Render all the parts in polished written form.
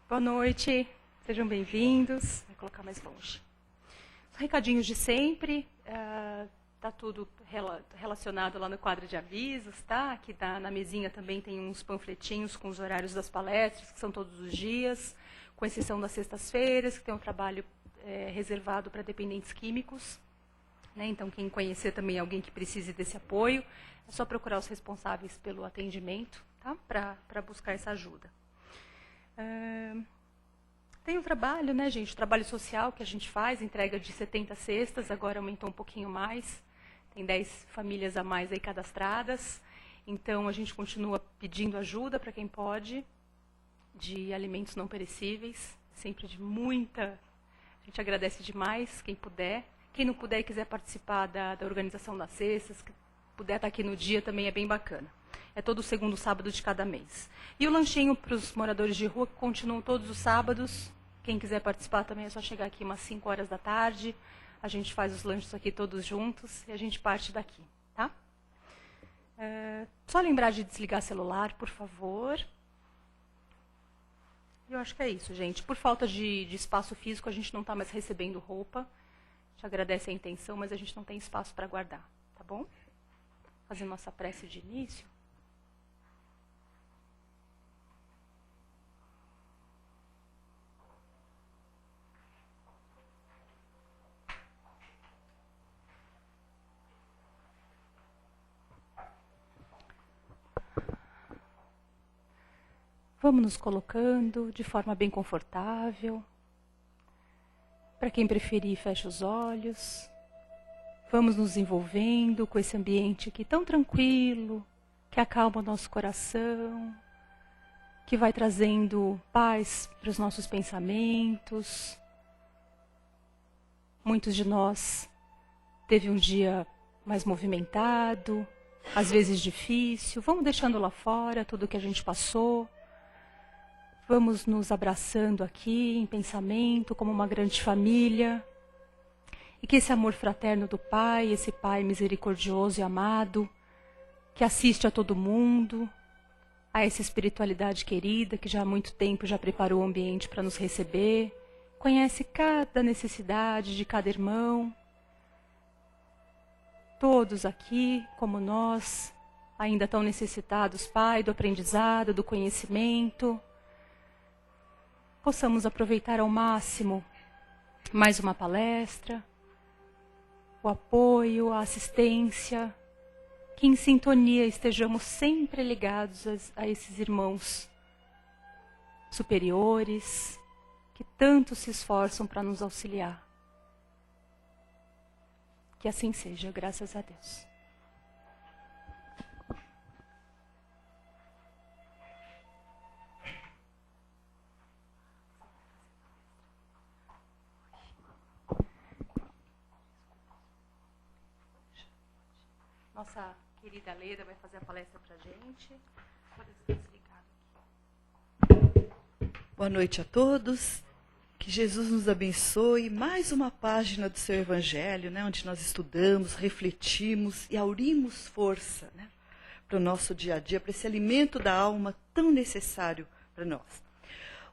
Boa noite, sejam bem-vindos. Vou colocar mais longe. Os recadinhos de sempre, está tudo relacionado lá no quadro de avisos, tá? Aqui na mesinha também tem uns panfletinhos com os horários das palestras, que são todos os dias, com exceção das sextas-feiras, que tem um trabalho reservado para dependentes químicos. Né? Então, quem conhecer também alguém que precise desse apoio, é só procurar os responsáveis pelo atendimento, tá? Para buscar essa ajuda. Tem um trabalho, né, gente? O trabalho social que a gente faz, entrega de 70 cestas, agora aumentou um pouquinho mais. Tem 10 famílias a mais aí cadastradas. Então, a gente continua pedindo ajuda para quem pode, de alimentos não perecíveis, sempre de muita... A gente agradece demais, quem puder. Quem não puder e quiser participar da organização das cestas, que puder estar aqui no dia, também é bem bacana. É todo o segundo sábado de cada mês. E o lanchinho para os moradores de rua, que continuam todos os sábados. Quem quiser participar também é só chegar aqui umas 5 horas da tarde. A gente faz os lanches aqui todos juntos e a gente parte daqui, tá? Só lembrar de desligar celular, por favor. Eu acho que é isso, gente. Por falta de espaço físico, a gente não está mais recebendo roupa. A gente agradece a intenção, mas a gente não tem espaço para guardar, tá bom? Fazendo nossa prece de início. Vamos nos colocando de forma bem confortável. Para quem preferir, feche os olhos. Vamos nos envolvendo com esse ambiente aqui tão tranquilo, que acalma o nosso coração, que vai trazendo paz para os nossos pensamentos. Muitos de nós teve um dia mais movimentado, às vezes difícil. Vamos deixando lá fora tudo que a gente passou. Vamos nos abraçando aqui em pensamento, como uma grande família. E que esse amor fraterno do Pai, esse Pai misericordioso e amado, que assiste a todo mundo, a essa espiritualidade querida, que já há muito tempo já preparou o ambiente para nos receber, conhece cada necessidade de cada irmão. Todos aqui, como nós, ainda tão necessitados, Pai, do aprendizado, do conhecimento. Possamos aproveitar ao máximo mais uma palestra, o apoio, a assistência, que em sintonia estejamos sempre ligados a esses irmãos superiores, que tanto se esforçam para nos auxiliar. Que assim seja, graças a Deus. Nossa querida Leda vai fazer a palestra para a gente. Boa noite a todos. Que Jesus nos abençoe. Mais uma página do seu Evangelho, né, onde nós estudamos, refletimos e aurimos força, né, para o nosso dia a dia, para esse alimento da alma tão necessário para nós.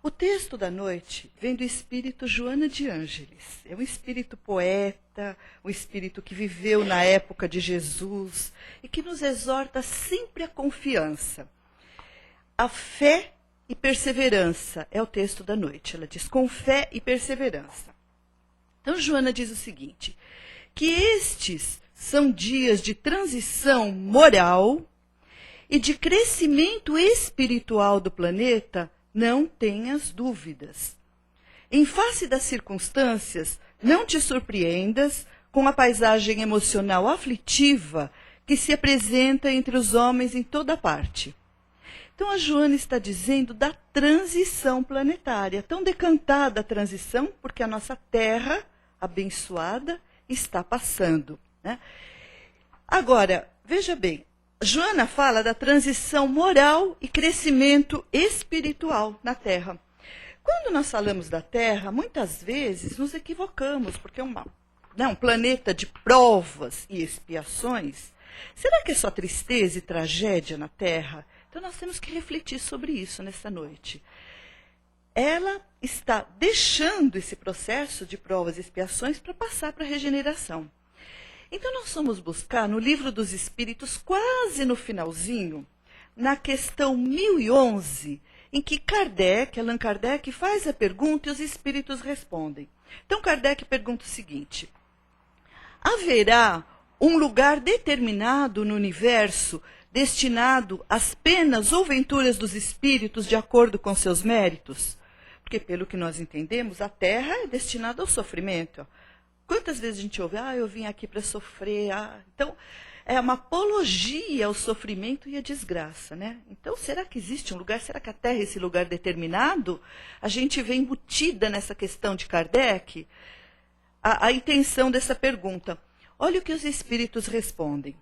O texto da noite vem do espírito Joana de Ângeles. É um espírito poeta, um espírito que viveu na época de Jesus e que nos exorta sempre a confiança. A fé e perseverança é o texto da noite. Ela diz, com fé e perseverança. Então, Joana diz o seguinte, que estes são dias de transição moral e de crescimento espiritual do planeta. Não tenhas dúvidas. Em face das circunstâncias, não te surpreendas com a paisagem emocional aflitiva que se apresenta entre os homens em toda parte. Então a Joana está dizendo da transição planetária, tão decantada a transição, porque a nossa Terra, abençoada, está passando, né? Agora, veja bem, Joana fala da transição moral e crescimento espiritual na Terra. Quando nós falamos da Terra, muitas vezes nos equivocamos, porque é um planeta de provas e expiações. Será que é só tristeza e tragédia na Terra? Então nós temos que refletir sobre isso nessa noite. ela está deixando esse processo de provas e expiações para passar para a regeneração. Então, nós vamos buscar no Livro dos Espíritos, quase no finalzinho, na questão 1011, em que Allan Kardec faz a pergunta e os espíritos respondem. Então, Kardec pergunta o seguinte: haverá um lugar determinado no universo destinado às penas ou venturas dos espíritos de acordo com seus méritos? Porque, pelo que nós entendemos, a Terra é destinada ao sofrimento. Quantas vezes a gente ouve, eu vim aqui para sofrer. Então, é uma apologia ao sofrimento e à desgraça, né? Então, será que existe um lugar? Será que a Terra é esse lugar determinado? A gente vê embutida nessa questão de Kardec a intenção dessa pergunta. Olha o que os espíritos respondem.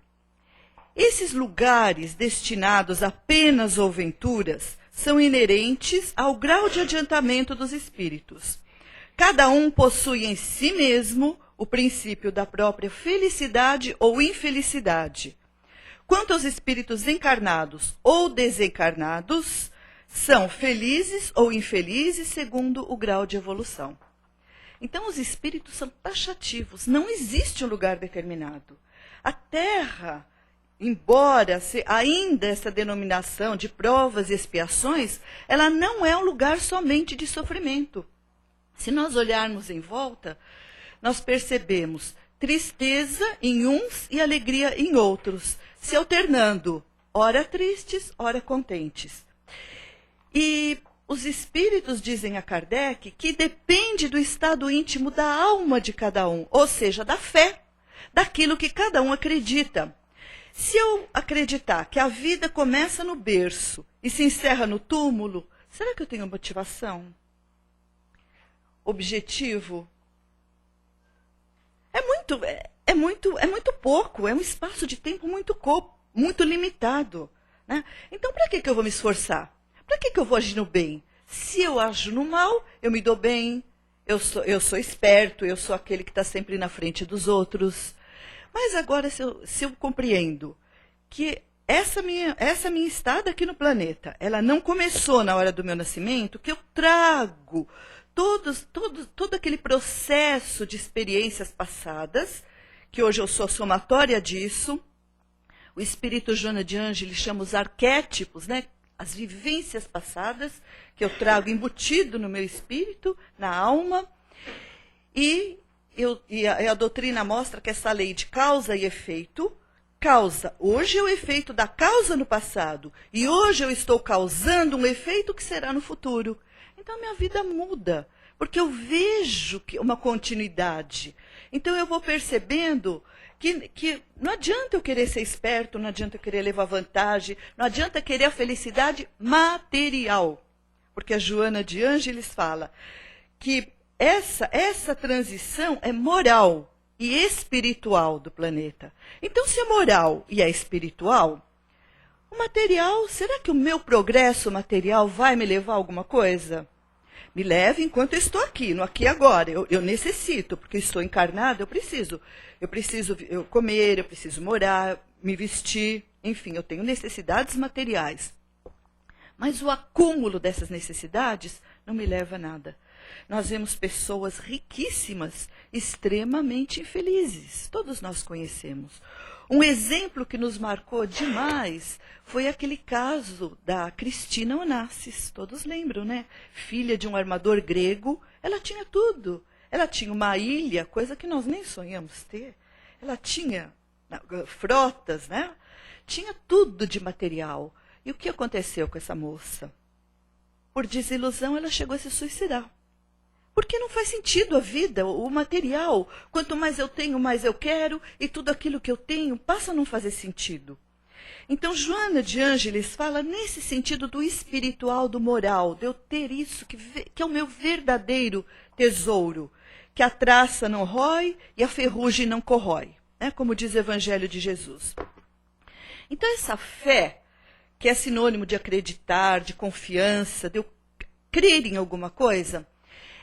Esses lugares destinados a penas ou venturas são inerentes ao grau de adiantamento dos espíritos. Cada um possui em si mesmo o princípio da própria felicidade ou infelicidade. Quanto aos espíritos encarnados ou desencarnados, são felizes ou infelizes segundo o grau de evolução. Então, os espíritos são taxativos, não existe um lugar determinado. A Terra, embora ainda essa denominação de provas e expiações, ela não é um lugar somente de sofrimento. Se nós olharmos em volta, nós percebemos tristeza em uns e alegria em outros, se alternando, ora tristes, ora contentes. E os espíritos dizem a Kardec que depende do estado íntimo da alma de cada um, ou seja, da fé, daquilo que cada um acredita. Se eu acreditar que a vida começa no berço e se encerra no túmulo, será que eu tenho motivação? Objetivo? É muito pouco, é um espaço de tempo muito limitado, né? Então, para que eu vou me esforçar? Para que eu vou agir no bem? Se eu ajo no mal, eu me dou bem, eu sou esperto, eu sou aquele que está sempre na frente dos outros. Mas agora, se eu compreendo que essa minha estada aqui no planeta, ela não começou na hora do meu nascimento, que eu trago todo aquele processo de experiências passadas, que hoje eu sou somatória disso. O espírito Joana de Ângeles chama os arquétipos, né? As vivências passadas que eu trago embutido no meu espírito, na alma. E a doutrina mostra que essa lei de causa e efeito, hoje é o efeito da causa no passado, e hoje eu estou causando um efeito que será no futuro. Então, minha vida muda, porque eu vejo uma continuidade. Então, eu vou percebendo que não adianta eu querer ser esperto, não adianta eu querer levar vantagem, não adianta querer a felicidade material. Porque a Joana de Ângeles fala que essa transição é moral e espiritual do planeta. Então, se é moral e é espiritual, o material, será que o meu progresso material vai me levar a alguma coisa? Me leve enquanto eu estou aqui, no aqui e agora. Eu necessito, porque estou encarnada, eu preciso comer, eu preciso morar, me vestir, enfim, eu tenho necessidades materiais. Mas o acúmulo dessas necessidades não me leva a nada. Nós vemos pessoas riquíssimas, extremamente infelizes. Todos nós conhecemos. Um exemplo que nos marcou demais foi aquele caso da Cristina Onassis. Todos lembram, né? Filha de um armador grego, ela tinha tudo. Ela tinha uma ilha, coisa que nós nem sonhamos ter. Ela tinha frotas, né? Tinha tudo de material. E o que aconteceu com essa moça? Por desilusão, ela chegou a se suicidar. Porque não faz sentido a vida, o material. Quanto mais eu tenho, mais eu quero, e tudo aquilo que eu tenho passa a não fazer sentido. Então, Joana de Ângeles fala nesse sentido do espiritual, do moral, de eu ter isso, que é o meu verdadeiro tesouro, que a traça não rói e a ferrugem não corrói, né? Como diz o Evangelho de Jesus. Então, essa fé, que é sinônimo de acreditar, de confiança, de eu crer em alguma coisa,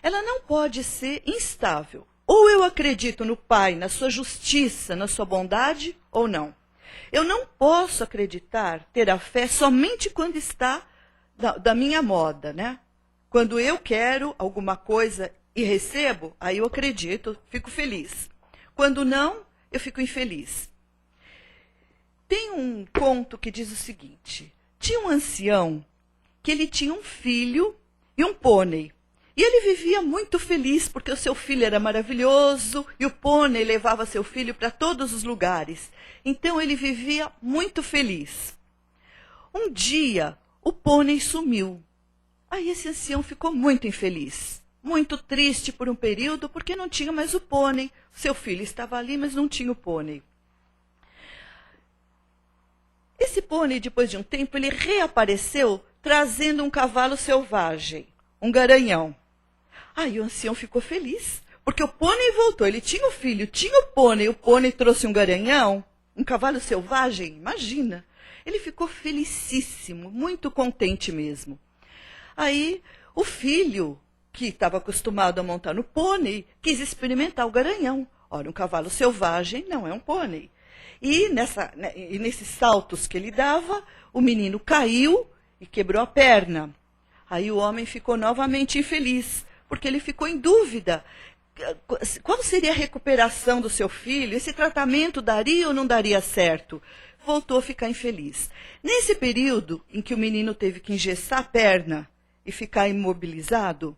ela não pode ser instável. Ou eu acredito no Pai, na sua justiça, na sua bondade, ou não. Eu não posso acreditar, ter a fé somente quando está da minha moda, né? Quando eu quero alguma coisa e recebo, aí eu acredito, fico feliz. Quando não, eu fico infeliz. Tem um conto que diz o seguinte: tinha um ancião que ele tinha um filho e um pônei. E ele vivia muito feliz porque o seu filho era maravilhoso e o pônei levava seu filho para todos os lugares. Então ele vivia muito feliz. Um dia, o pônei sumiu. Aí esse ancião ficou muito infeliz, muito triste por um período porque não tinha mais o pônei. Seu filho estava ali, mas não tinha o pônei. Esse pônei, depois de um tempo, ele reapareceu trazendo um cavalo selvagem, um garanhão. Aí o ancião ficou feliz, porque o pônei voltou. Ele tinha o filho, tinha o pônei trouxe um garanhão, um cavalo selvagem, imagina. Ele ficou felicíssimo, muito contente mesmo. Aí o filho, que estava acostumado a montar no pônei, quis experimentar o garanhão. Ora, um cavalo selvagem não é um pônei. E nesses saltos que ele dava, o menino caiu e quebrou a perna. Aí o homem ficou novamente infeliz, porque ele ficou em dúvida. Qual seria a recuperação do seu filho? Esse tratamento daria ou não daria certo? Voltou a ficar infeliz. Nesse período em que o menino teve que engessar a perna e ficar imobilizado,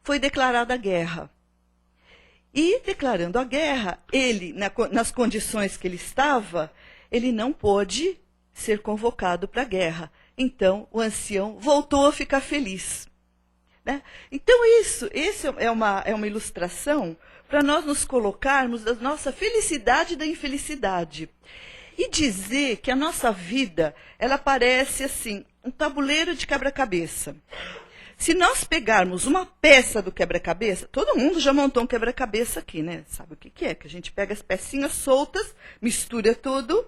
foi declarada a guerra. E, declarando a guerra, ele, nas condições que ele estava, ele não pôde ser convocado para a guerra. Então, o ancião voltou a ficar feliz. Né? Então, isso é uma ilustração para nós nos colocarmos da nossa felicidade e da infelicidade. E dizer que a nossa vida, ela parece assim, um tabuleiro de quebra-cabeça. Se nós pegarmos uma peça do quebra-cabeça, todo mundo já montou um quebra-cabeça aqui, né? Sabe o que é? Que a gente pega as pecinhas soltas, mistura tudo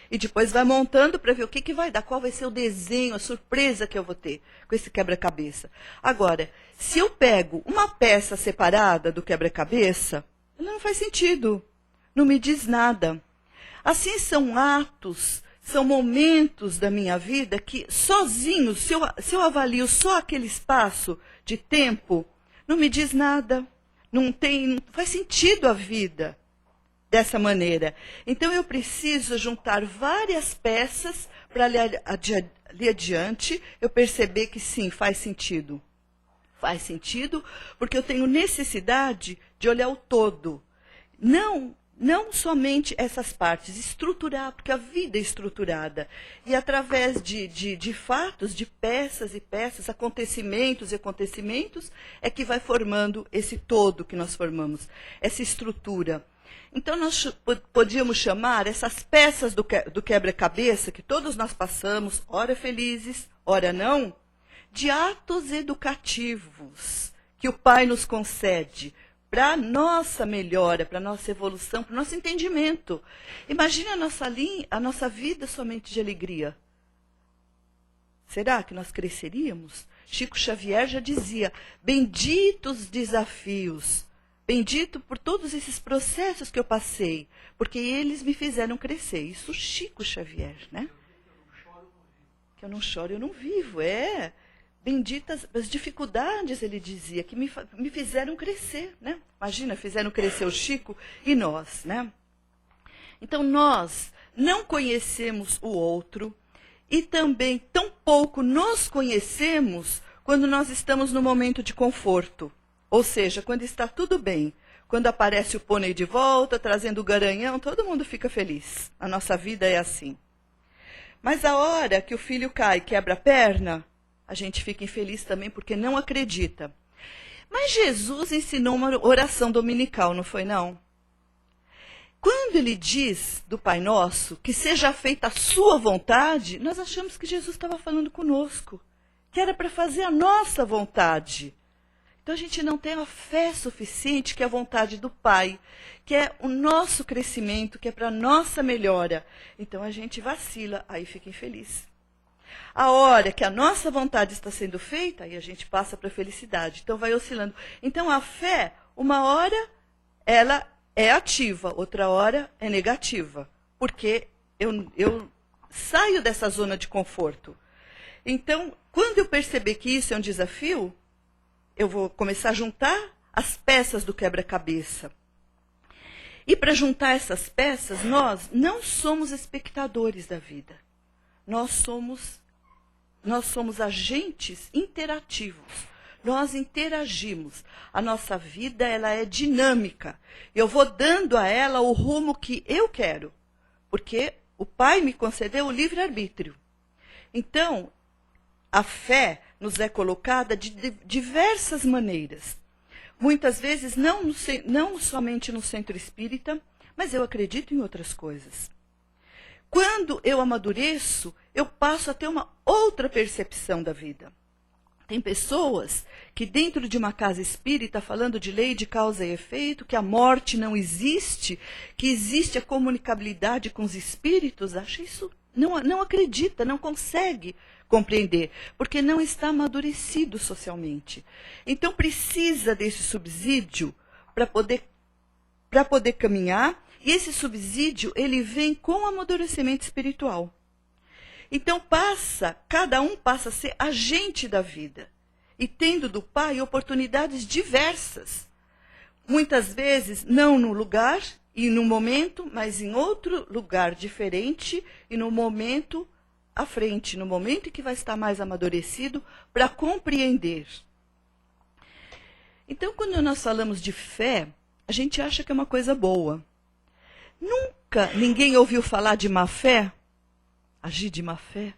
e depois vai montando para ver o que vai dar, qual vai ser o desenho, a surpresa que eu vou ter com esse quebra-cabeça. Agora, se eu pego uma peça separada do quebra-cabeça, ela não faz sentido, não me diz nada. Assim são atos, são momentos da minha vida que sozinhos, se eu avalio só aquele espaço de tempo, não me diz nada, não faz sentido a vida dessa maneira. Então eu preciso juntar várias peças para ali adiante eu perceber que sim, faz sentido. Faz sentido porque eu tenho necessidade de olhar o todo. Não somente essas partes, estruturar, porque a vida é estruturada. E através de fatos, de peças e peças, acontecimentos e acontecimentos, é que vai formando esse todo que nós formamos, essa estrutura. Então, nós podíamos chamar essas peças do quebra-cabeça, que todos nós passamos, ora felizes, ora não, de atos educativos que o Pai nos concede, para a nossa melhora, para a nossa evolução, para o nosso entendimento. Imagine a nossa vida somente de alegria. Será que nós cresceríamos? Chico Xavier já dizia, benditos desafios, bendito por todos esses processos que eu passei, porque eles me fizeram crescer. Isso Chico Xavier, né? Que eu não choro, eu não vivo, benditas as dificuldades, ele dizia, que me fizeram crescer, né? Imagina, fizeram crescer o Chico e nós, né? Então, nós não conhecemos o outro e também tão pouco nos conhecemos quando nós estamos no momento de conforto. Ou seja, quando está tudo bem. Quando aparece o pônei de volta, trazendo o garanhão, todo mundo fica feliz. A nossa vida é assim. Mas a hora que o filho cai e quebra a perna, a gente fica infeliz também porque não acredita. Mas Jesus ensinou uma oração dominical, não foi não? Quando ele diz do Pai Nosso, que seja feita a sua vontade, nós achamos que Jesus estava falando conosco, que era para fazer a nossa vontade. Então a gente não tem a fé suficiente, que é a vontade do Pai, que é o nosso crescimento, que é para a nossa melhora. Então a gente vacila, aí fica infeliz. A hora que a nossa vontade está sendo feita, aí a gente passa para a felicidade. Então vai oscilando. Então a fé, uma hora, ela é ativa, outra hora é negativa. Porque eu saio dessa zona de conforto. Então, quando eu perceber que isso é um desafio, eu vou começar a juntar as peças do quebra-cabeça. E para juntar essas peças, nós não somos espectadores da vida. Nós somos agentes interativos. Nós interagimos. A nossa vida, ela é dinâmica. Eu vou dando a ela o rumo que eu quero. Porque o Pai me concedeu o livre-arbítrio. Então, a fé nos é colocada de diversas maneiras. Muitas vezes, não somente no centro espírita, mas eu acredito em outras coisas. Quando eu amadureço, eu passo a ter uma outra percepção da vida. Tem pessoas que dentro de uma casa espírita, falando de lei de causa e efeito, que a morte não existe, que existe a comunicabilidade com os espíritos, acha isso, não acredita, não consegue compreender, porque não está amadurecido socialmente. Então precisa desse subsídio para poder caminhar, e esse subsídio ele vem com o amadurecimento espiritual. Então cada um passa a ser agente da vida, e tendo do Pai oportunidades diversas. Muitas vezes não no lugar e no momento, mas em outro lugar diferente e no momento à frente, no momento em que vai estar mais amadurecido para compreender. Então, quando nós falamos de fé, a gente acha que é uma coisa boa. Nunca ninguém ouviu falar de má fé? Agir de má fé?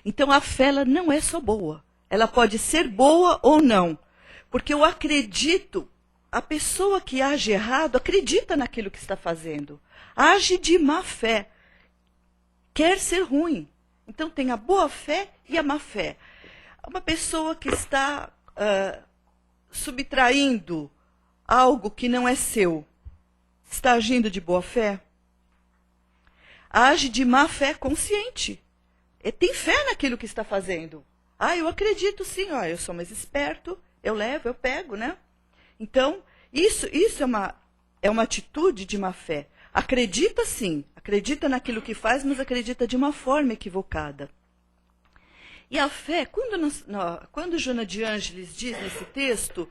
Então, a fé ela não é só boa. Ela pode ser boa ou não. Porque eu acredito, a pessoa que age errado acredita naquilo que está fazendo. Age de má fé. Quer ser ruim. Então tem a boa fé e a má fé. Uma pessoa que está subtraindo algo que não é seu, está agindo de boa fé? Age de má fé consciente. Tem fé naquilo que está fazendo. Eu acredito sim, eu sou mais esperto, eu levo, eu pego, né? Então, isso é uma atitude de má fé. Acredita sim, acredita naquilo que faz, mas acredita de uma forma equivocada. E a fé, quando Joana de Ângeles diz nesse texto,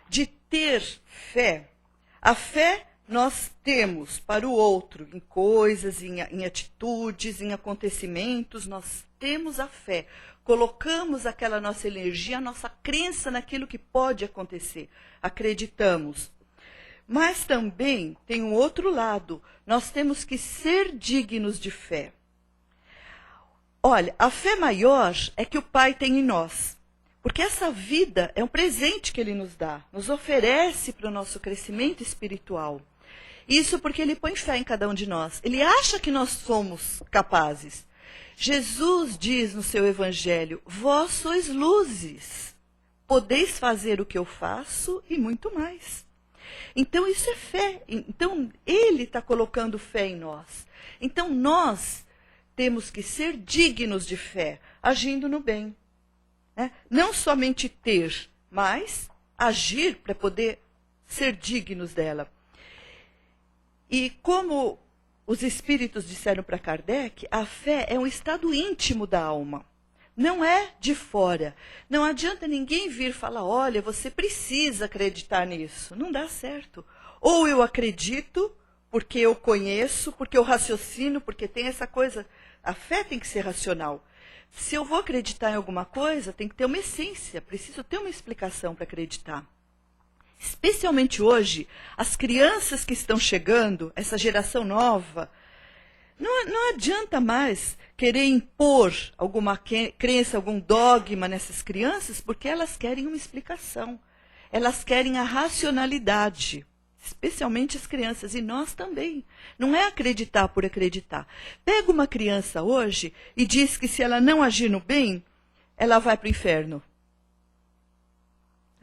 de ter fé, a fé nós temos para o outro, em coisas, em atitudes, em acontecimentos, nós temos a fé. Colocamos aquela nossa energia, a nossa crença naquilo que pode acontecer. Acreditamos. Mas também tem um outro lado. Nós temos que ser dignos de fé. Olha, a fé maior é que o Pai tem em nós. Porque essa vida é um presente que Ele nos dá. Nos oferece para o nosso crescimento espiritual. Isso porque Ele põe fé em cada um de nós. Ele acha que nós somos capazes. Jesus diz no seu Evangelho, vós sois luzes. Podeis fazer o que eu faço e muito mais. Então, isso é fé. Então, Ele está colocando fé em nós. Então, nós temos que ser dignos de fé, agindo no bem. Né? Não somente ter, mas agir para poder ser dignos dela. E como os espíritos disseram para Kardec, a fé é um estado íntimo da alma. Não é de fora. Não adianta ninguém vir falar, olha, você precisa acreditar nisso. Não dá certo. Ou eu acredito, porque eu conheço, porque eu raciocino, porque tem essa coisa. A fé tem que ser racional. Se eu vou acreditar em alguma coisa, tem que ter uma essência. Preciso ter uma explicação para acreditar. Especialmente hoje, as crianças que estão chegando, essa geração nova, não adianta mais querer impor alguma crença, algum dogma nessas crianças, porque elas querem uma explicação. Elas querem a racionalidade, especialmente as crianças, e nós também. Não é acreditar por acreditar. Pega uma criança hoje e diz que se ela não agir no bem, ela vai para o inferno.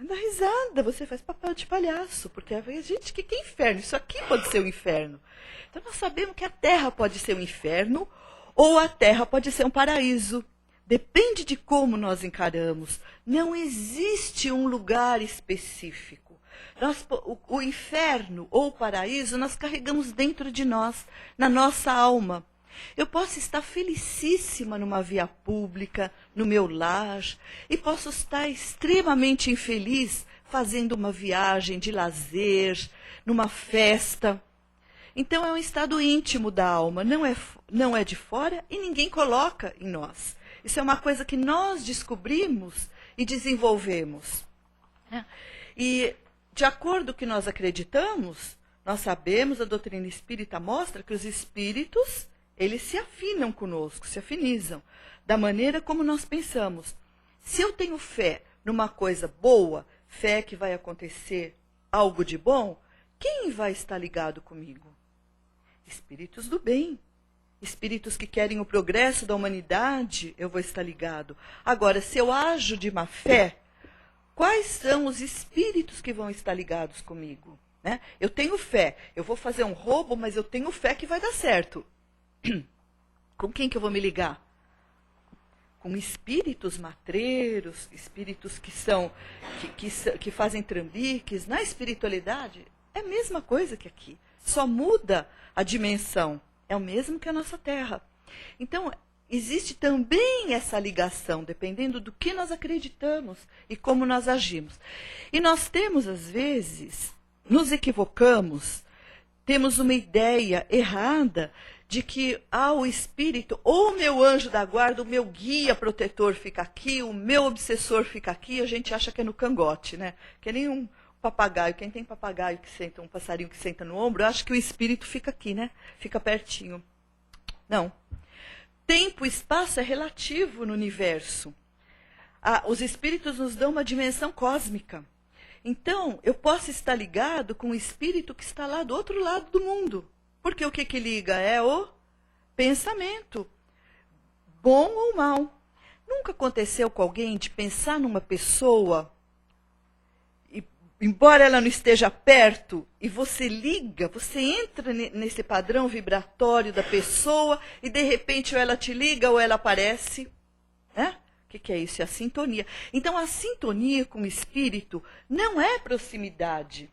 Dá risada, você faz papel de palhaço, porque a gente, que é inferno? Isso aqui pode ser um inferno. Então nós sabemos que a terra pode ser um inferno ou a terra pode ser um paraíso. Depende de como nós encaramos. Não existe um lugar específico. O inferno ou o paraíso nós carregamos dentro de nós, na nossa alma. Eu posso estar felicíssima numa via pública, no meu lar, e posso estar extremamente infeliz fazendo uma viagem de lazer, numa festa. Então é um estado íntimo da alma, não é de fora e ninguém coloca em nós. Isso é uma coisa que nós descobrimos e desenvolvemos. E, de acordo com o que nós acreditamos, nós sabemos, a doutrina espírita mostra que os espíritos, eles se afinam conosco, se afinizam, da maneira como nós pensamos. Se eu tenho fé numa coisa boa, fé que vai acontecer algo de bom, quem vai estar ligado comigo? Espíritos do bem. Espíritos que querem o progresso da humanidade, eu vou estar ligado. Agora, se eu ajo de má fé, quais são os espíritos que vão estar ligados comigo? Né? Eu tenho fé, eu vou fazer um roubo, mas eu tenho fé que vai dar certo. Com quem que eu vou me ligar? Com espíritos matreiros, espíritos que fazem trambiques. Na espiritualidade, é a mesma coisa que aqui. Só muda a dimensão. É o mesmo que a nossa Terra. Então, existe também essa ligação, dependendo do que nós acreditamos e como nós agimos. E nós temos, às vezes, nos equivocamos, temos uma ideia errada de que o espírito, ou o meu anjo da guarda, o meu guia protetor fica aqui, o meu obsessor fica aqui, a gente acha que é no cangote, né? Que nem um papagaio. Quem tem papagaio que senta, um passarinho que senta no ombro, acha que o espírito fica aqui, né? Fica pertinho. Não. Tempo e espaço é relativo no universo. Os espíritos nos dão uma dimensão cósmica. Então, eu posso estar ligado com o espírito que está lá do outro lado do mundo. Porque o que liga é o pensamento, bom ou mal. Nunca aconteceu com alguém de pensar numa pessoa, e, embora ela não esteja perto, e você liga, você entra nesse padrão vibratório da pessoa, e de repente ou ela te liga ou ela aparece, né? O que é isso? É a sintonia. Então, a sintonia com o espírito não é proximidade.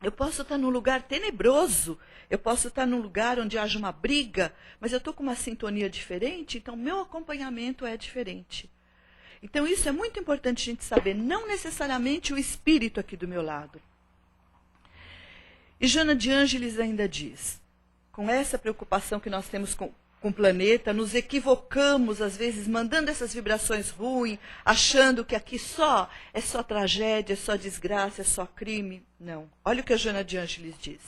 Eu posso estar num lugar tenebroso, eu posso estar num lugar onde haja uma briga, mas eu estou com uma sintonia diferente, então meu acompanhamento é diferente. Então, isso é muito importante a gente saber, não necessariamente o espírito aqui do meu lado. E Joana de Ângeles ainda diz, com essa preocupação que nós temos com o planeta, nos equivocamos, às vezes, mandando essas vibrações ruins, achando que aqui é só tragédia, é só desgraça, é só crime. Não. Olha o que a Joana de Ângeles diz.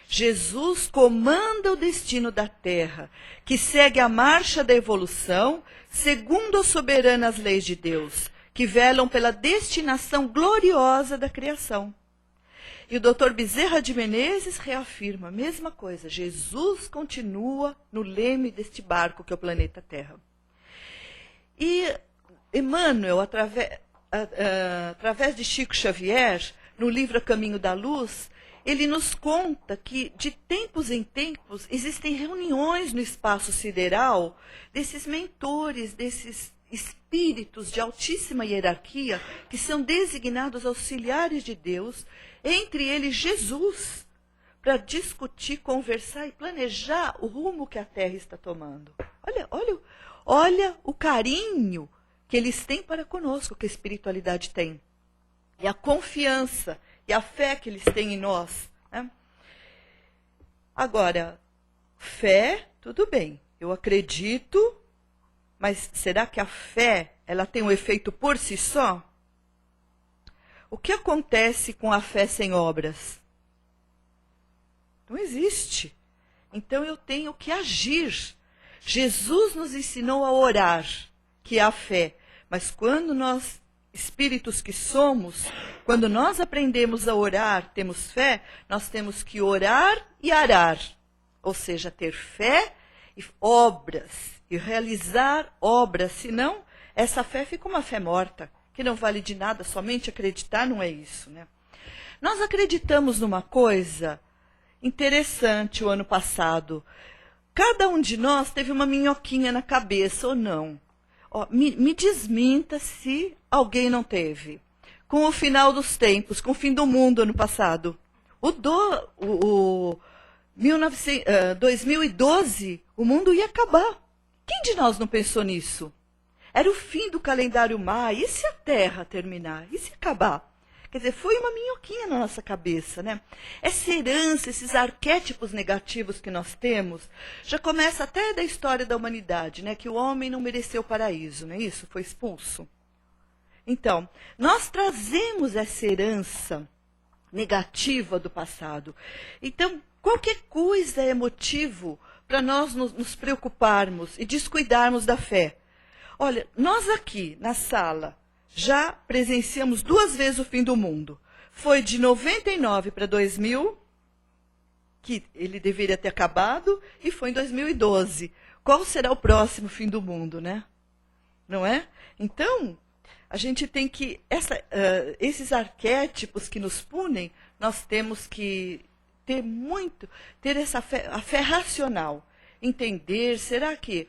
Jesus comanda o destino da Terra, que segue a marcha da evolução, segundo as soberanas leis de Deus, que velam pela destinação gloriosa da criação. E o Dr. Bezerra de Menezes reafirma a mesma coisa. Jesus continua no leme deste barco que é o planeta Terra. E Emmanuel, através de Chico Xavier, no livro A Caminho da Luz, ele nos conta que, de tempos em tempos, existem reuniões no espaço sideral desses mentores, desses espíritos de altíssima hierarquia, que são designados auxiliares de Deus, entre eles Jesus, para discutir, conversar e planejar o rumo que a Terra está tomando. Olha o carinho que eles têm para conosco, que a espiritualidade tem. E a confiança e a fé que eles têm em nós. Né? Agora, fé, tudo bem, eu acredito, mas será que a fé ela tem um efeito por si só? O que acontece com a fé sem obras? Não existe. Então eu tenho que agir. Jesus nos ensinou a orar, que é a fé. Mas quando nós, espíritos que somos, quando nós aprendemos a orar, temos fé, nós temos que orar e arar. Ou seja, ter fé e obras, e realizar obras. Senão, essa fé fica uma fé morta, que não vale de nada, somente acreditar não é isso, né? Nós acreditamos numa coisa interessante o ano passado. Cada um de nós teve uma minhoquinha na cabeça ou não. Me desminta se alguém não teve. Com o final dos tempos, com o fim do mundo ano passado. 2012, o mundo ia acabar. Quem de nós não pensou nisso? Era o fim do calendário maia. E se a Terra terminar? E se acabar? Quer dizer, foi uma minhoquinha na nossa cabeça, né? Essa herança, esses arquétipos negativos que nós temos, já começa até da história da humanidade, né? Que o homem não mereceu o paraíso, não é isso? Foi expulso. Então, nós trazemos essa herança negativa do passado. Então, qualquer coisa é motivo para nós nos preocuparmos e descuidarmos da fé. Olha, nós aqui na sala já presenciamos 2 vezes o fim do mundo. Foi de 99 para 2000, que ele deveria ter acabado, e foi em 2012. Qual será o próximo fim do mundo, né? Não é? Então, a gente tem que... esses arquétipos que nos punem, nós temos que ter essa fé, a fé racional. Entender, será que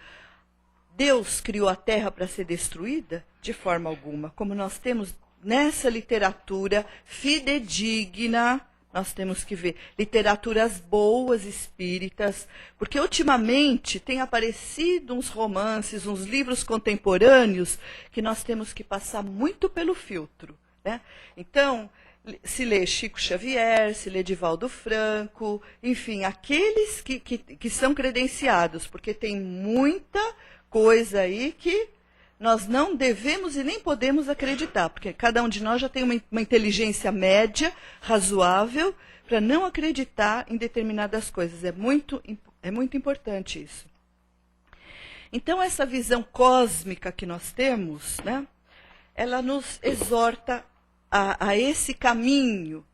Deus criou a terra para ser destruída? De forma alguma. Como nós temos nessa literatura fidedigna, nós temos que ver literaturas boas, espíritas, porque ultimamente tem aparecido uns romances, uns livros contemporâneos, que nós temos que passar muito pelo filtro, né? Então, se lê Chico Xavier, se lê Divaldo Franco, enfim, aqueles que são credenciados, porque tem muita coisa aí que nós não devemos e nem podemos acreditar, porque cada um de nós já tem uma inteligência média, razoável, para não acreditar em determinadas coisas. É muito importante isso. Então, essa visão cósmica que nós temos, né, ela nos exorta a esse caminho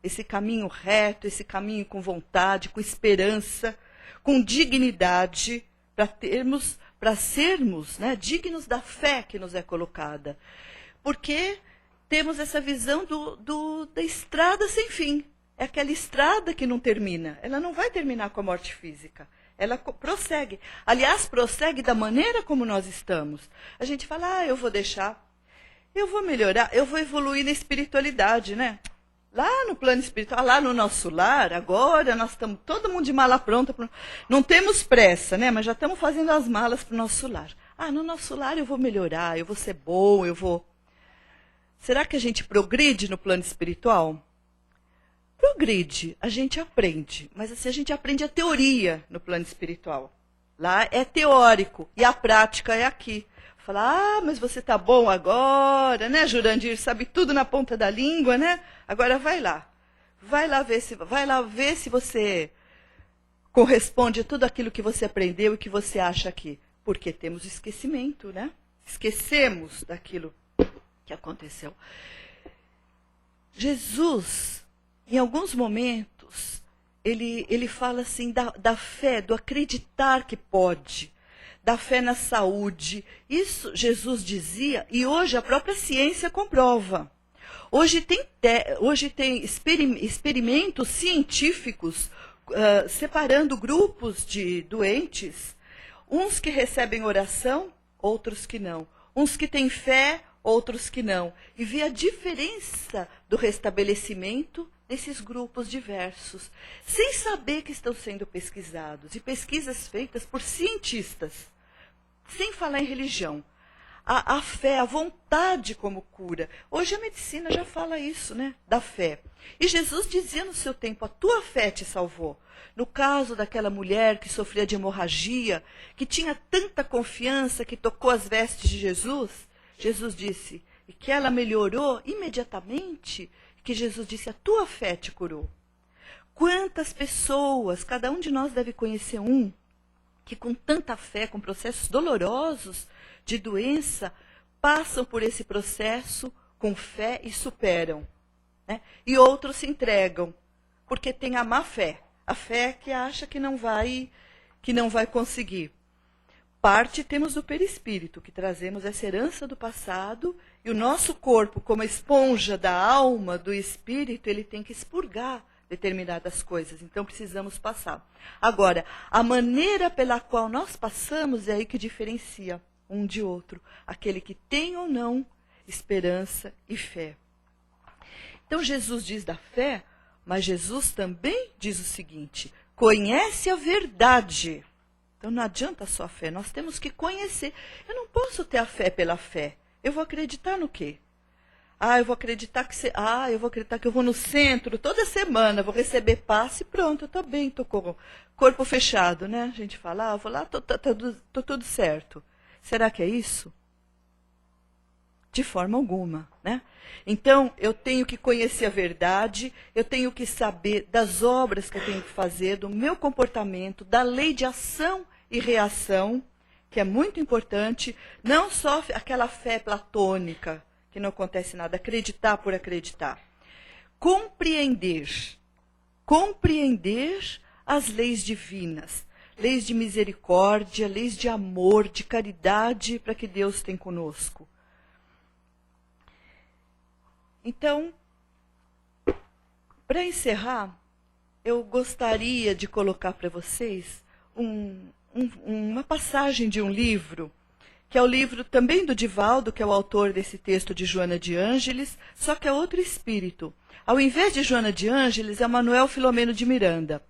reto, esse caminho com vontade, com esperança, com dignidade, para sermos, né, dignos da fé que nos é colocada. Porque temos essa visão da estrada sem fim. É aquela estrada que não termina. Ela não vai terminar com a morte física. Ela prossegue. Aliás, prossegue da maneira como nós estamos. A gente fala, eu vou deixar, eu vou melhorar, eu vou evoluir na espiritualidade, né? Lá no plano espiritual, lá no nosso lar, agora nós estamos todo mundo de mala pronta. Não temos pressa, né? Mas já estamos fazendo as malas para o nosso lar. No nosso lar eu vou melhorar, eu vou ser bom, eu vou... Será que a gente progride no plano espiritual? Progride, a gente aprende. Mas assim, a gente aprende a teoria no plano espiritual. Lá é teórico e a prática é aqui. Falar, mas você tá bom agora, né, Jurandir? Sabe tudo na ponta da língua, né? Agora vai lá ver se você corresponde a tudo aquilo que você aprendeu e que você acha aqui. Porque temos esquecimento, né? Esquecemos daquilo que aconteceu. Jesus, em alguns momentos, ele fala assim da fé, do acreditar que pode, da fé na saúde. Isso Jesus dizia e hoje a própria ciência comprova. Hoje tem experimentos científicos separando grupos de doentes, uns que recebem oração, outros que não. Uns que têm fé, outros que não. E vê a diferença do restabelecimento desses grupos diversos, sem saber que estão sendo pesquisados. E pesquisas feitas por cientistas, sem falar em religião. A fé, a vontade como cura. Hoje a medicina já fala isso, né? Da fé. E Jesus dizia no seu tempo, a tua fé te salvou. No caso daquela mulher que sofria de hemorragia, que tinha tanta confiança que tocou as vestes de Jesus, Jesus disse, e que ela melhorou imediatamente, que Jesus disse, a tua fé te curou. Quantas pessoas, cada um de nós deve conhecer um, que com tanta fé, com processos dolorosos de doença, passam por esse processo com fé e superam. Né? E outros se entregam, porque tem a má fé. A fé que acha que não vai conseguir. Parte temos do perispírito, que trazemos essa herança do passado, e o nosso corpo, como esponja da alma, do espírito, ele tem que expurgar determinadas coisas. Então precisamos passar. Agora, a maneira pela qual nós passamos é aí que diferencia um de outro. Aquele que tem ou não esperança e fé. Então Jesus diz da fé, mas Jesus também diz o seguinte, conhece a verdade. Então não adianta só a fé, nós temos que conhecer. Eu não posso ter a fé pela fé. Eu vou acreditar no quê? Eu vou acreditar que eu vou no centro toda semana, vou receber passe, pronto, eu estou bem, estou com o corpo fechado, né? A gente fala, eu vou lá, tô tudo certo. Será que é isso? De forma alguma, né? Então, eu tenho que conhecer a verdade, eu tenho que saber das obras que eu tenho que fazer, do meu comportamento, da lei de ação e reação, que é muito importante, não só aquela fé platônica, que não acontece nada, acreditar por acreditar. Compreender as leis divinas, leis de misericórdia, leis de amor, de caridade para que Deus tem conosco. Então, para encerrar, eu gostaria de colocar para vocês uma passagem de um livro, que é o livro também do Divaldo, que é o autor desse texto de Joana de Ângeles, só que é outro espírito. Ao invés de Joana de Ângeles, é Manuel Filomeno de Miranda.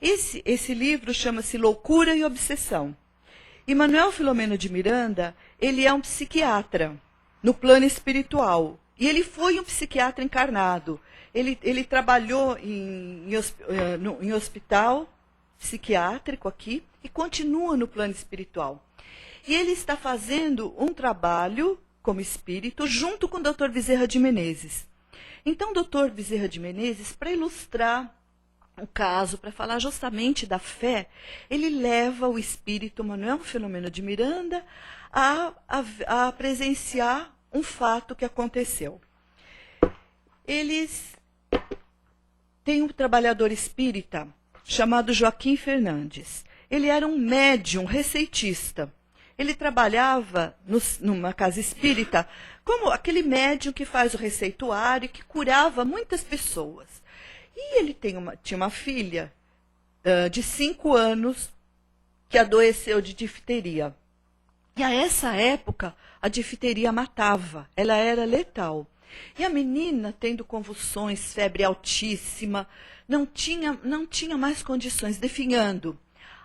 Esse livro chama-se Loucura e Obsessão. E Manuel Filomeno de Miranda, ele é um psiquiatra no plano espiritual. E ele foi um psiquiatra encarnado. Ele trabalhou em hospital psiquiátrico aqui e continua no plano espiritual. E ele está fazendo um trabalho como espírito junto com o Dr. Bezerra de Menezes. Então, o Dr. Bezerra de Menezes, para ilustrar o caso, para falar justamente da fé, ele leva o espírito Manuel Filomeno de Miranda a presenciar um fato que aconteceu. Eles têm um trabalhador espírita chamado Joaquim Fernandes. Ele era um médium receitista. Ele trabalhava numa casa espírita como aquele médium que faz o receituário e que curava muitas pessoas. E ele tinha uma filha de 5 anos que adoeceu de difteria. E a essa época, a difteria matava, ela era letal. E a menina, tendo convulsões, febre altíssima, não tinha mais condições, definhando.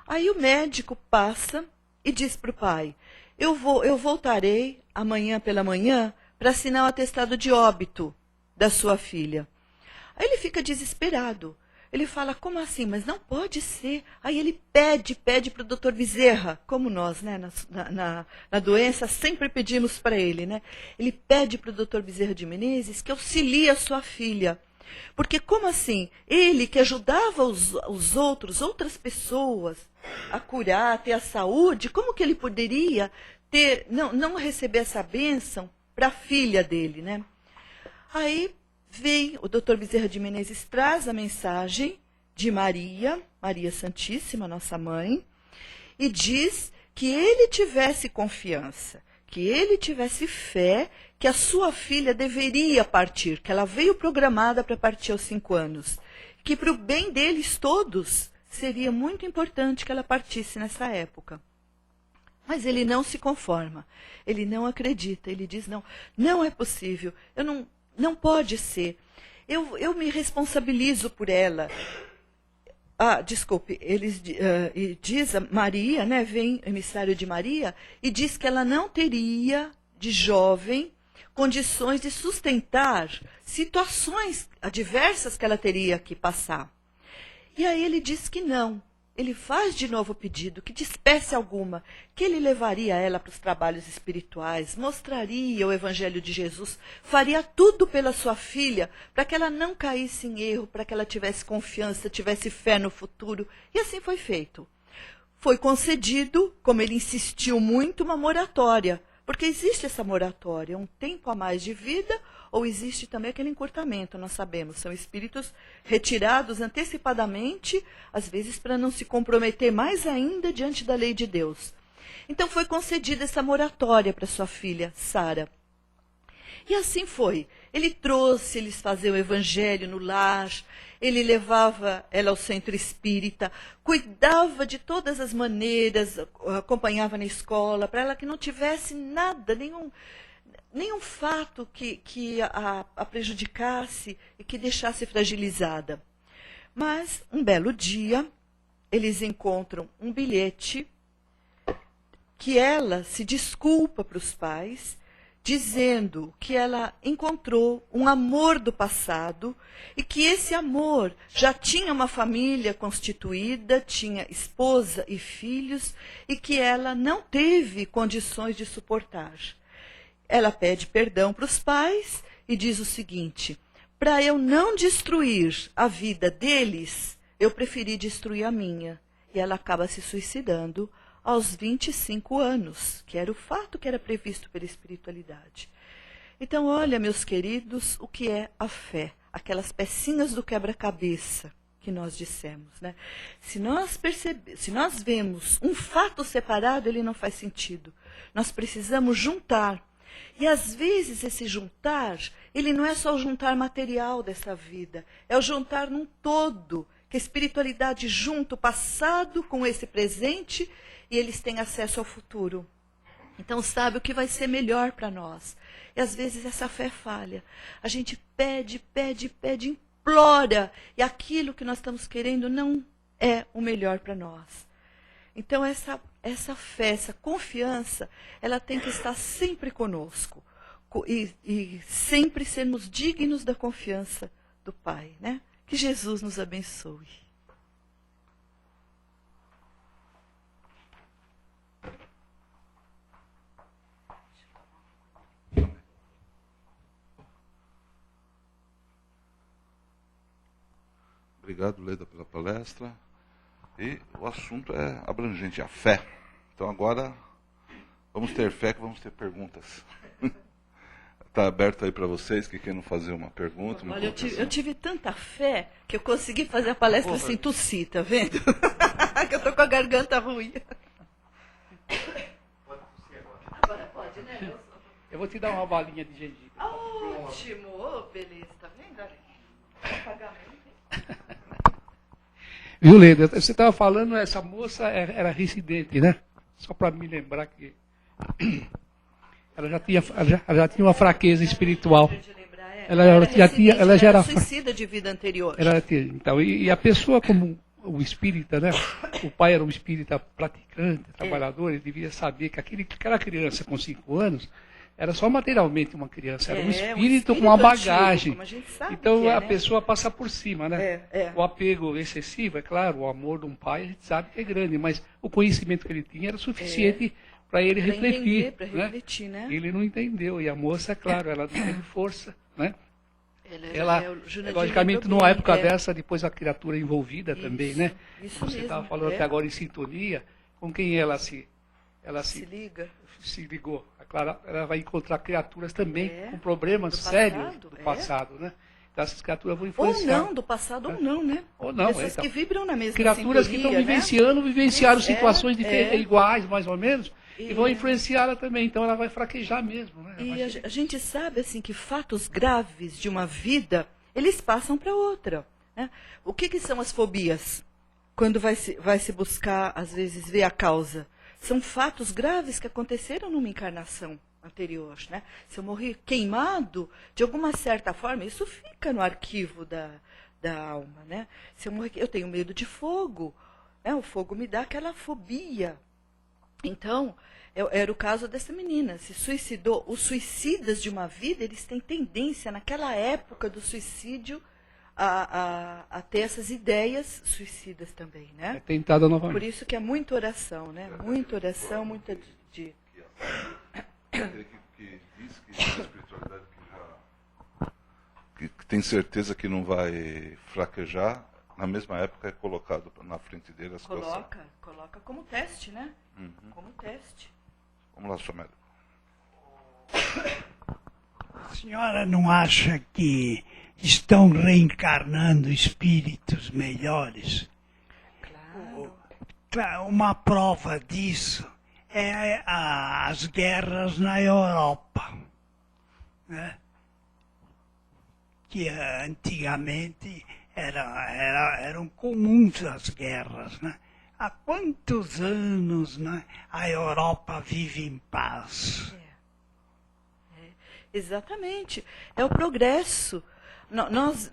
Aí o médico passa e diz para o pai, eu voltarei amanhã pela manhã para assinar o atestado de óbito da sua filha. Aí ele fica desesperado. Ele fala, como assim? Mas não pode ser. Aí ele pede para o doutor Bezerra, como nós, né, na doença, sempre pedimos para ele, né? Ele pede para o doutor Bezerra de Menezes que auxilie a sua filha. Porque como assim? Ele que ajudava outras pessoas a curar, a ter a saúde, como que ele poderia não receber essa bênção para a filha dele, né? Aí vem o doutor Bezerra de Menezes, traz a mensagem de Maria Santíssima, nossa mãe, e diz que ele tivesse confiança, que ele tivesse fé, que a sua filha deveria partir, que ela veio programada para partir aos 5 anos, que para o bem deles todos seria muito importante que ela partisse nessa época. Mas ele não se conforma, ele não acredita, ele diz, não é possível, não pode ser. Eu me responsabilizo por ela. Desculpe, diz a Maria, né, vem o emissário de Maria, e diz que ela não teria, de jovem, condições de sustentar situações adversas que ela teria que passar. E aí ele diz que não. Ele faz de novo o pedido, que de espécie alguma, que ele levaria ela para os trabalhos espirituais, mostraria o Evangelho de Jesus, faria tudo pela sua filha, para que ela não caísse em erro, para que ela tivesse confiança, tivesse fé no futuro. E assim foi feito. Foi concedido, como ele insistiu muito, uma moratória, porque existe essa moratória, um tempo a mais de vida, ou existe também aquele encurtamento, nós sabemos, são espíritos retirados antecipadamente, às vezes para não se comprometer mais ainda diante da lei de Deus. Então foi concedida essa moratória para sua filha, Sara. E assim foi. Eles faziam o evangelho no lar, ele levava ela ao centro espírita, cuidava de todas as maneiras, acompanhava na escola, para ela que não tivesse nada, nenhum fato que a prejudicasse e que deixasse fragilizada. Mas, um belo dia, eles encontram um bilhete que ela se desculpa para os pais, dizendo que ela encontrou um amor do passado e que esse amor já tinha uma família constituída, tinha esposa e filhos, e que ela não teve condições de suportar. Ela pede perdão para os pais e diz o seguinte: para eu não destruir a vida deles, eu preferi destruir a minha. E ela acaba se suicidando aos 25 anos, que era o fato que era previsto pela espiritualidade. Então, olha, meus queridos, o que é a fé? Aquelas pecinhas do quebra-cabeça que nós dissemos, né? Se nós vemos um fato separado, ele não faz sentido. Nós precisamos juntar. E às vezes esse juntar, ele não é só o juntar material dessa vida, é o juntar num todo, que a espiritualidade junta o passado com esse presente e eles têm acesso ao futuro. Então sabe o que vai ser melhor para nós. E às vezes essa fé falha. A gente pede, implora, e aquilo que nós estamos querendo não é o melhor para nós. Então essa fé, essa confiança, ela tem que estar sempre conosco. E sempre sermos dignos da confiança do Pai, né? Que Jesus nos abençoe. Obrigado, Leda, pela palestra. E o assunto é abrangente, a fé. Então agora vamos ter fé, que vamos ter perguntas. Está aberto aí para vocês que queiram fazer uma pergunta. Olha, eu tive tanta fé que eu consegui fazer a palestra sem tossir, tá vendo? Que eu tô com a garganta ruim. Pode tossir agora. Agora pode, né? Eu vou te dar uma balinha de gengibre. Ótimo! Oh, beleza, tá vendo? Olha, pagamento. Viu, Leda? Você estava falando, essa moça era residente, né? Só para me lembrar que ela já tinha uma fraqueza espiritual. Ela já era suicida de vida anterior. Então, e a pessoa como o espírita, né? O pai era um espírita praticante, trabalhador, ele devia saber que aquela criança com 5 anos era só materialmente uma criança, era um espírito com uma bagagem. Antigo, a gente sabe então a pessoa passa por cima, né? O apego excessivo, é claro, o amor de um pai a gente sabe que é grande, mas o conhecimento que ele tinha era suficiente para ele refletir. Para refletir, né? Ele não entendeu, e a moça, é claro, ela não teve força, né? Ela logicamente, numa época dessa, depois a criatura envolvida também, né? Isso Você mesmo, estava falando até agora em sintonia, com quem ela se ligou. É claro, ela vai encontrar criaturas também com problemas sérios do passado, né? Então essas criaturas vão influenciar. Ou não, do passado ou não, né? Ou não, pessoas que vibram na mesma criaturas sintonia, que estão vivenciaram situações iguais, mais ou menos, e vão influenciar ela também. Então ela vai fraquejar mesmo, né? E a gente sabe assim que fatos graves de uma vida, eles passam para outra, né? O que são as fobias? Quando vai se buscar, às vezes, ver a causa. São fatos graves que aconteceram numa encarnação anterior, né? Se eu morri queimado, de alguma certa forma, isso fica no arquivo da alma, né? Se eu morrer, eu tenho medo de fogo, né? O fogo me dá aquela fobia. Então, era o caso dessa menina, se suicidou. Os suicidas de uma vida, eles têm tendência, naquela época do suicídio, a ter essas ideias suicidas também, né? É tentada novamente. Por isso que é muita oração, né? Muita oração, muita de... Aquele que diz que a espiritualidade que tem certeza que não vai fraquejar, na mesma época é colocado na frente dele a situação. Coloca como teste, né? Como teste. Vamos lá, Somélia. A senhora não acha que estão reencarnando espíritos melhores? Claro. Uma prova disso é as guerras na Europa, né? Que antigamente eram comuns as guerras, né? Há quantos anos, né, a Europa vive em paz? Exatamente. É o progresso.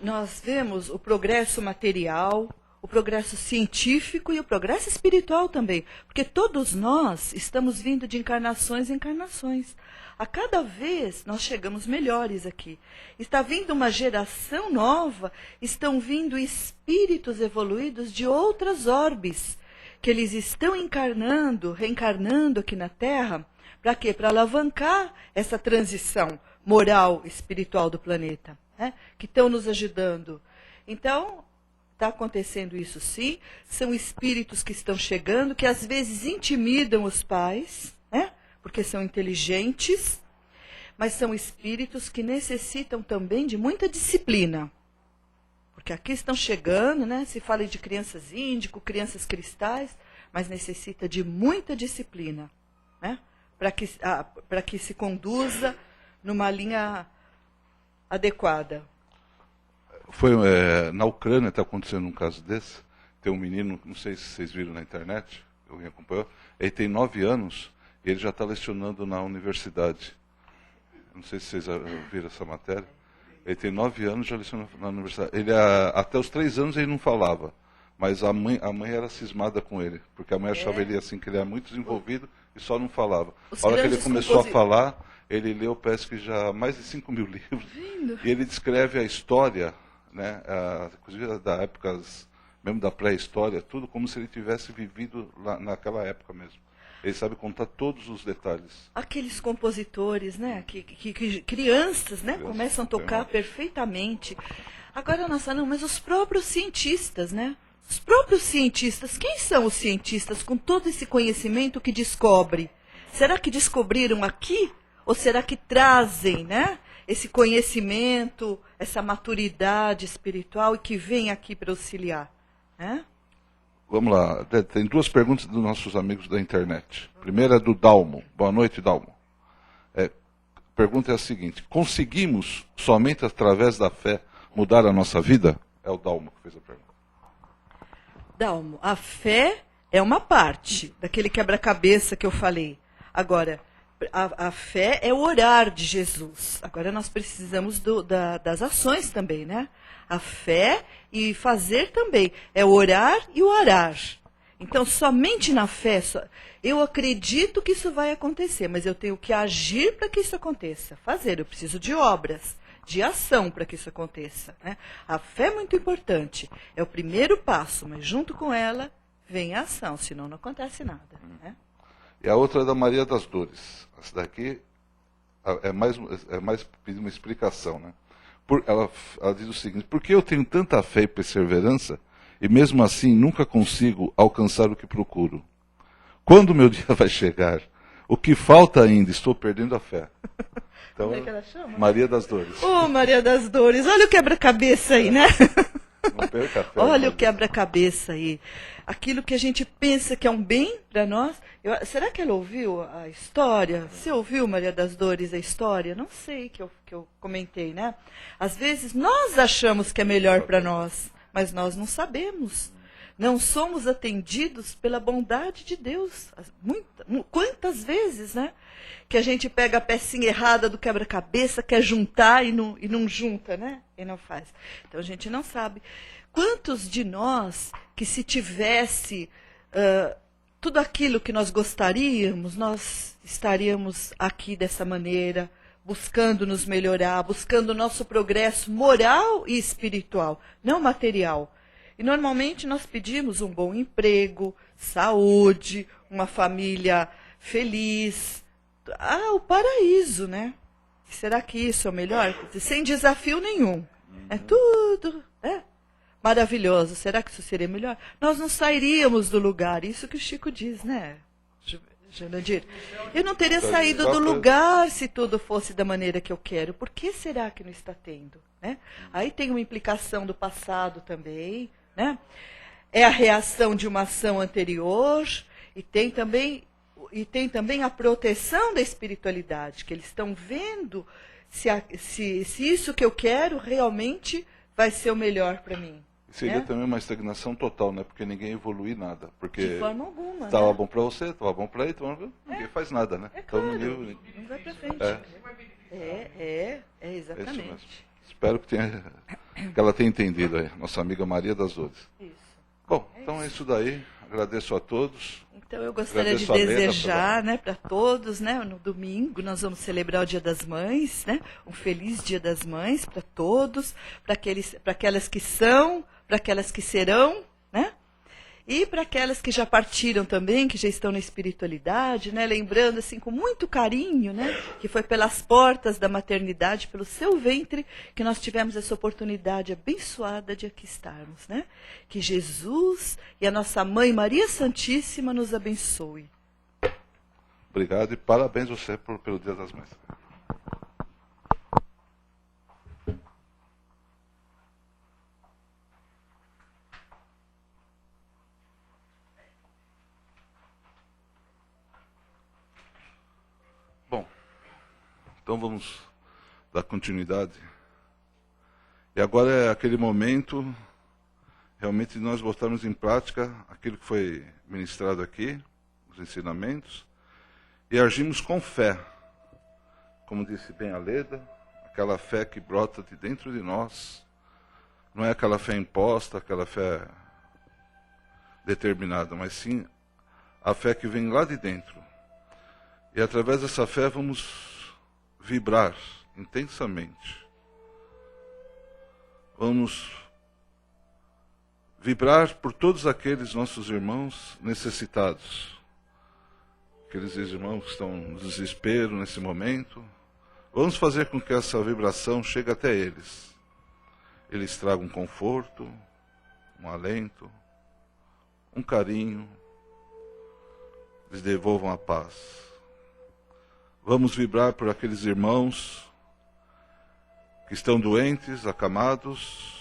Nós vemos o progresso material, o progresso científico e o progresso espiritual também. Porque todos nós estamos vindo de encarnações em encarnações. A cada vez nós chegamos melhores aqui. Está vindo uma geração nova, estão vindo espíritos evoluídos de outras orbes, que eles estão encarnando, reencarnando aqui na Terra. Para quê? Para alavancar essa transição moral, espiritual do planeta, né? Que estão nos ajudando. Então, está acontecendo isso sim. São espíritos que estão chegando, que às vezes intimidam os pais, né? Porque são inteligentes, mas são espíritos que necessitam também de muita disciplina. Porque aqui estão chegando, né? Se fala de crianças índico, crianças cristais, mas necessita de muita disciplina, né? Para que se conduza numa linha adequada. Na Ucrânia está acontecendo um caso desse. Tem um menino, não sei se vocês viram na internet, alguém acompanhou, ele tem 9 anos e ele já está lecionando na universidade. Não sei se vocês viram essa matéria. Ele tem 9 anos e já leciona na universidade. Até os 3 anos ele não falava, mas a mãe era cismada com ele, porque a mãe achava ele assim, que ele era muito desenvolvido e só não falava. A hora que ele começou a falar, ele leu, parece que já mais de 5.000 livros. E ele descreve a história, né, inclusive da época, mesmo da pré-história, tudo como se ele tivesse vivido lá naquela época mesmo. Ele sabe contar todos os detalhes. Aqueles compositores, né, que crianças, né, começam a tocar perfeitamente. Agora, nossa, não, mas os próprios cientistas, né? Os próprios cientistas, quem são os cientistas com todo esse conhecimento que descobre? Será que descobriram aqui? Ou será que trazem, né, esse conhecimento, essa maturidade espiritual e que vem aqui para auxiliar? Né? Vamos lá, tem 2 perguntas dos nossos amigos da internet. Primeira é do Dalmo. Boa noite, Dalmo. A pergunta é a seguinte: conseguimos, somente através da fé, mudar a nossa vida? É o Dalmo que fez a pergunta. Dalmo, a fé é uma parte daquele quebra-cabeça que eu falei. Agora, a fé é o orar de Jesus. Agora nós precisamos das ações também, né? A fé e fazer também. É o orar e o orar. Então, somente na fé, eu acredito que isso vai acontecer, mas eu tenho que agir para que isso aconteça. Fazer, eu preciso de obras, de ação para que isso aconteça. Né? A fé é muito importante. É o primeiro passo, mas junto com ela vem a ação, senão não acontece nada. Né? E a outra é da Maria das Dores. Essa daqui é mais pedir uma explicação, né? Ela diz o seguinte: por que eu tenho tanta fé e perseverança e mesmo assim nunca consigo alcançar o que procuro? Quando o meu dia vai chegar? O que falta ainda? Estou perdendo a fé. Então, como é que ela chama? Maria das Dores. Maria das Dores, olha o quebra-cabeça aí, né? Não perca a fé. Olha o quebra-cabeça aí. Aquilo que a gente pensa que é um bem para nós. Será que ela ouviu a história? Você ouviu, Maria das Dores, a história? Não sei, que eu comentei, né? Às vezes nós achamos que é melhor para nós, mas nós não sabemos. Não somos atendidos pela bondade de Deus. Quantas vezes, né? Que a gente pega a pecinha errada do quebra-cabeça, quer juntar e não junta, né? E não faz. Então a gente não sabe. Quantos de nós que se tivesse tudo aquilo que nós gostaríamos, nós estaríamos aqui dessa maneira, buscando nos melhorar, buscando o nosso progresso moral e espiritual, não material. E normalmente nós pedimos um bom emprego, saúde, uma família feliz. O paraíso, né? Será que isso é o melhor? Sem desafio nenhum. É tudo, né? Maravilhoso. Será que isso seria melhor? Nós não sairíamos do lugar. Isso que o Chico diz, né, Janandir? Eu não teria saído do lugar se tudo fosse da maneira que eu quero. Por que será que não está tendo? Né? Aí tem uma implicação do passado também, né? É a reação de uma ação anterior e tem também a proteção da espiritualidade, que eles estão vendo se isso que eu quero realmente vai ser o melhor para mim. Seria também uma estagnação total, né? Porque ninguém evolui nada. Porque de forma alguma. Estava bom para você, estava bom para ele, então ninguém faz nada, né? Claro, então, não vai para frente. Exatamente. É isso mesmo. Espero que ela tenha entendido aí, nossa amiga Maria das Dores. Isso. Bom, então é isso daí. Agradeço a todos. Então eu gostaria de Agradeço a Leda desejar, né, para todos, né, no domingo nós vamos celebrar o Dia das Mães, né, um feliz Dia das Mães para todos, para aquelas que são, para aquelas que serão, né, e para aquelas que já partiram também, que já estão na espiritualidade, né, lembrando assim com muito carinho, né, que foi pelas portas da maternidade, pelo seu ventre, que nós tivemos essa oportunidade abençoada de aqui estarmos, né? Que Jesus e a nossa mãe Maria Santíssima nos abençoe. Obrigado e parabéns você pelo Dia das Mães. Bom, então vamos dar continuidade. E agora é aquele momento realmente de nós botarmos em prática aquilo que foi ministrado aqui, os ensinamentos, e agimos com fé. Como disse bem a Leda, aquela fé que brota de dentro de nós, não é aquela fé imposta, aquela fé determinada, mas sim a fé que vem lá de dentro. E através dessa fé vamos vibrar intensamente. Vamos vibrar por todos aqueles nossos irmãos necessitados. Aqueles irmãos que estão no desespero nesse momento. Vamos fazer com que essa vibração chegue até eles. Eles tragam um conforto, um alento, um carinho. Lhes devolvam a paz. Vamos vibrar por aqueles irmãos que estão doentes, acamados,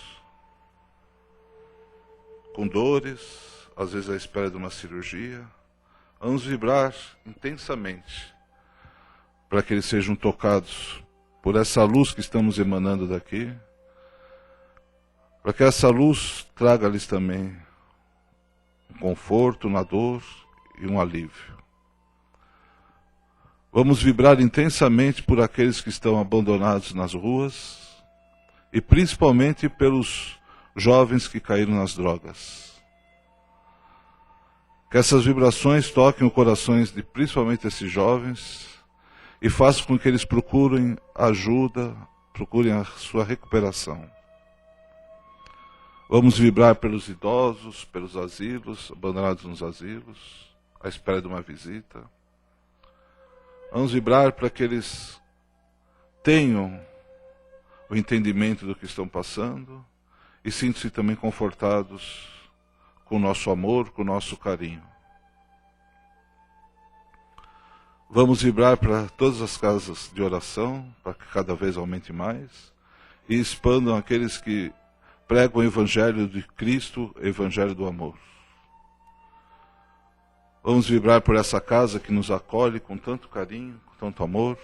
com dores, às vezes à espera de uma cirurgia. Vamos vibrar intensamente para que eles sejam tocados por essa luz que estamos emanando daqui, para que essa luz traga-lhes também um conforto na dor e um alívio. Vamos vibrar intensamente por aqueles que estão abandonados nas ruas e principalmente pelos jovens que caíram nas drogas. Que essas vibrações toquem os corações de principalmente esses jovens e façam com que eles procurem ajuda, procurem a sua recuperação. Vamos vibrar pelos idosos, pelos asilos, abandonados nos asilos, à espera de uma visita. Vamos vibrar para que eles tenham o entendimento do que estão passando e sintam-se também confortados com o nosso amor, com o nosso carinho. Vamos vibrar para todas as casas de oração, para que cada vez aumente mais, e expandam aqueles que pregam o Evangelho de Cristo, o Evangelho do amor. Vamos vibrar por essa casa que nos acolhe com tanto carinho, com tanto amor,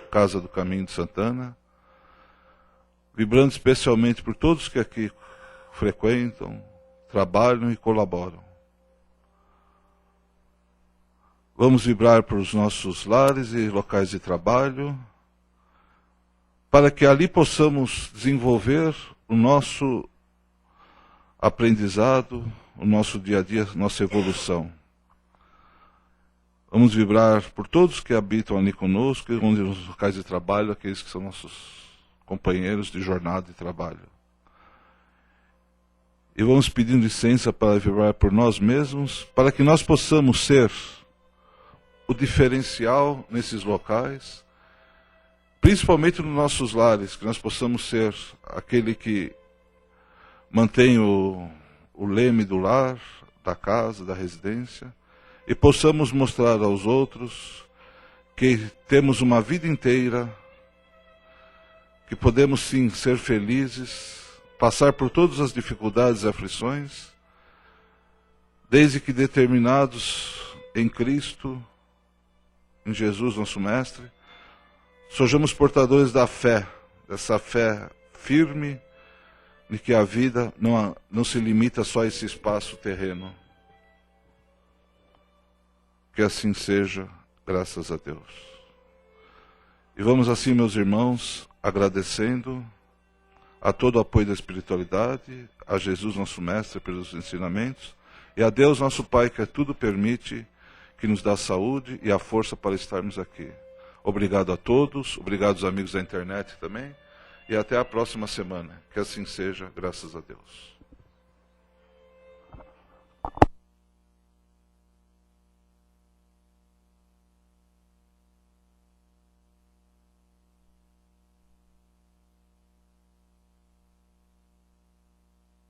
Casa do Caminho de Santana, vibrando especialmente por todos que aqui frequentam, trabalham e colaboram. Vamos vibrar para os nossos lares e locais de trabalho, para que ali possamos desenvolver o nosso aprendizado, o nosso dia a dia, nossa evolução. Vamos vibrar por todos que habitam ali conosco, nos locais de trabalho, aqueles que são nossos companheiros de jornada de trabalho. E vamos pedindo licença para vibrar por nós mesmos, para que nós possamos ser o diferencial nesses locais, principalmente nos nossos lares, que nós possamos ser aquele que mantém o leme do lar, da casa, da residência, e possamos mostrar aos outros que temos uma vida inteira, que podemos sim ser felizes, passar por todas as dificuldades e aflições, desde que determinados em Cristo, em Jesus nosso Mestre, sejamos portadores da fé, dessa fé firme, de que a vida não se limita só a esse espaço terreno. Que assim seja, graças a Deus. E vamos assim, meus irmãos, agradecendo a todo o apoio da espiritualidade, a Jesus nosso Mestre pelos ensinamentos, e a Deus nosso Pai que tudo permite, que nos dá saúde e a força para estarmos aqui. Obrigado a todos, obrigado aos amigos da internet também, e até a próxima semana. Que assim seja, graças a Deus.